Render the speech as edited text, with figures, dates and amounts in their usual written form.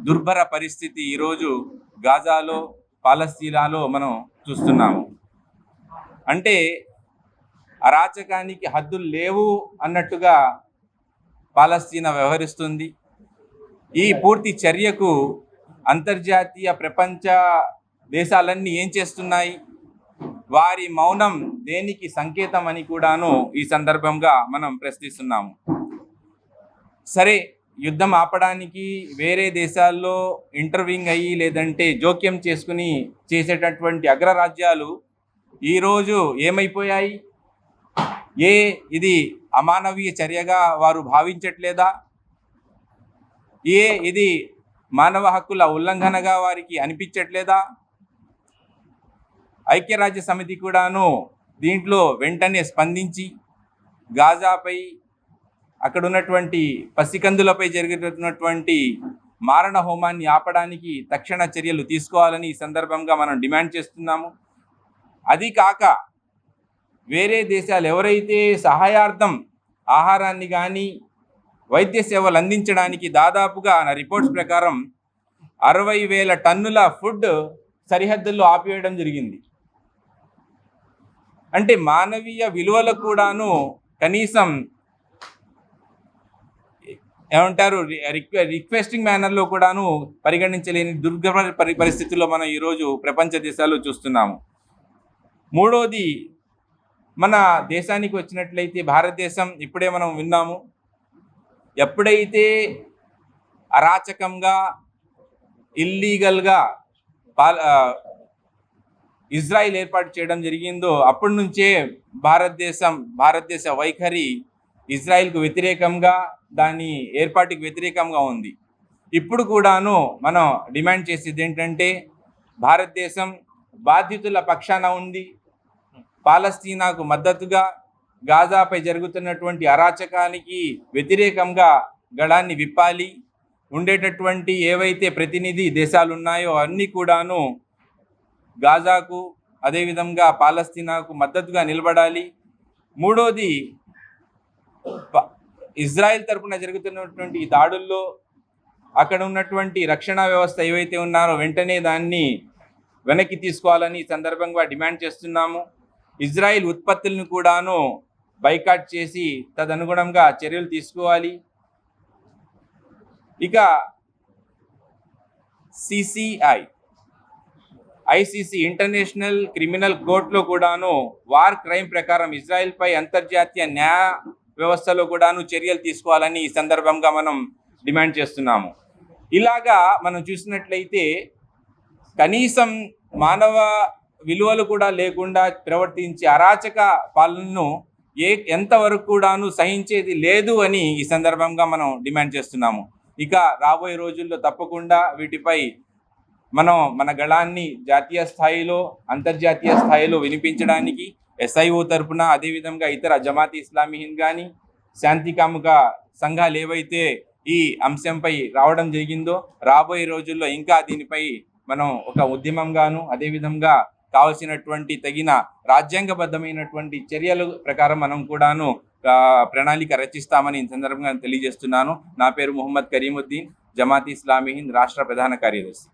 దుర్భర పరిస్థితి ఈరోజు గాజాలో, పాలస్తీనాలో మనం చూస్తున్నాము. అంటే అరాచకానికి హద్దులు లేవు అన్నట్టుగా పాలస్తీనా వ్యవహరిస్తుంది. ఈ పూర్తి చర్యకు అంతర్జాతీయ ప్రపంచ దేశాలన్నీ ఏం చేస్తున్నాయి? వారి మౌనం దేనికి సంకేతం అని కూడాను ఈ సందర్భంగా మనం ప్రశ్నిస్తున్నాము. సరే, యుద్ధం ఆపడానికి వేరే దేశాల్లో ఇంటర్వ్యూయింగ్ అయ్యి లేదంటే జోక్యం చేసుకుని చేసేటటువంటి అగ్రరాజ్యాలు ఈరోజు ఏమైపోయాయి? ఇది అమానవీయ చర్యగా వారు భావించట్లేదా? ఇది మానవ హక్కుల ఉల్లంఘనగా వారికి అనిపించట్లేదా? ఐక్యరాజ్య సమితి కూడాను దీంట్లో వెంటనే స్పందించి గాజాపై, అక్కడ ఉన్నటువంటి పసికందులపై జరుగుతున్నటువంటి మారణ హోమాన్ని ఆపడానికి తక్షణ చర్యలు తీసుకోవాలని ఈ సందర్భంగా మనం డిమాండ్ చేస్తున్నాము. అది కాక వేరే దేశాలు ఎవరైతే సహాయార్థం ఆహారాన్ని కానీ వైద్య సేవలు అందించడానికి దాదాపుగా నా రిపోర్ట్స్ ప్రకారం 60,000 టన్నుల ఫుడ్ సరిహద్దుల్లో ఆపివేయడం జరిగింది. అంటే మానవీయ విలువలకు కూడాను కనీసం ఏమంటారు రిక్వెస్టింగ్ మేనర్లో కూడాను పరిగణించలేని దుర్భర పరిస్థితుల్లో మనం ఈరోజు ప్రపంచ దేశాల్లో చూస్తున్నాము. మూడోది, మన దేశానికి వచ్చినట్లయితే భారతదేశం ఇప్పుడే మనం విన్నాము, ఎప్పుడైతే అరాచకంగా ఇల్లీగల్గా ఇజ్రాయిల్ ఏర్పాటు చేయడం జరిగిందో అప్పటి నుంచే భారతదేశ వైఖరి ఇజ్రాయిల్కు వ్యతిరేకంగా, దాని ఏర్పాటుకు వ్యతిరేకంగా ఉంది. ఇప్పుడు కూడాను మనం డిమాండ్ చేసేది ఏంటంటే భారతదేశం బాధితుల పక్షాన ఉంది. పాలస్తీనాకు మద్దతుగా గాజాపై జరుగుతున్నటువంటి అరాచకానికి వ్యతిరేకంగా గళాన్ని విప్పాలి. ఉండేటటువంటి ఏవైతే ప్రతినిధి దేశాలు ఉన్నాయో అన్నీ కూడాను గాజాకు అదేవిధంగా పాలస్తీనాకు మద్దతుగా నిలబడాలి. మూడోది, ఇజ్రాయెల్ తరపున జరుగుతున్నటువంటి ఈ దాడుల్లో అక్కడ ఉన్నటువంటి రక్షణ వ్యవస్థ ఏవైతే ఉన్నారో వెంటనే దాన్ని వెనక్కి తీసుకోవాలని ఈ సందర్భంగా డిమాండ్ చేస్తున్నాము. ఇజ్రాయిల్ ఉత్పత్తులను కూడాను బైకాట్ చేసి తదనుగుణంగా చర్యలు తీసుకోవాలి. ఇక ఐసీసీ ఇంటర్నేషనల్ క్రిమినల్ కోర్టులో కూడాను వార్ క్రైమ్ ప్రకారం ఇజ్రాయిల్పై అంతర్జాతీయ న్యాయ వ్యవస్థలో కూడాను చర్యలు తీసుకోవాలని ఈ సందర్భంగా మనం డిమాండ్ చేస్తున్నాము. ఇలాగా మనం చూసినట్లయితే కనీసం మానవ విలువలు కూడా లేకుండా ప్రవర్తించే అరాచక పాలనను ఎంతవరకు కూడాను సహించేది లేదు అని ఈ సందర్భంగా మనం డిమాండ్ చేస్తున్నాము. ఇక రాబోయే రోజుల్లో తప్పకుండా వీటిపై మనం మన గళాన్ని జాతీయ స్థాయిలో, అంతర్జాతీయ స్థాయిలో వినిపించడానికి ఎస్ఐఓ తరపున, అదేవిధంగా ఇతర జమాత్ ఇస్లామీ హింద్ కానీ శాంతికాముక సంఘాలు ఏవైతే ఈ అంశంపై రావడం జరిగిందో రాబోయే రోజుల్లో ఇంకా దీనిపై మనం ఒక ఉద్యమంగాను, అదేవిధంగా కావలసినటువంటి తగిన రాజ్యాంగబద్ధమైనటువంటి చర్యల ప్రకారం మనం కూడాను ప్రణాళిక రచిస్తామని ఈ సందర్భంగా తెలియజేస్తున్నాను. నా పేరు మొహమ్మద్ కరీముద్దీన్, జమాత్ ఇస్లామీ హింద్ రాష్ట్ర ప్రధాన కార్యదర్శి.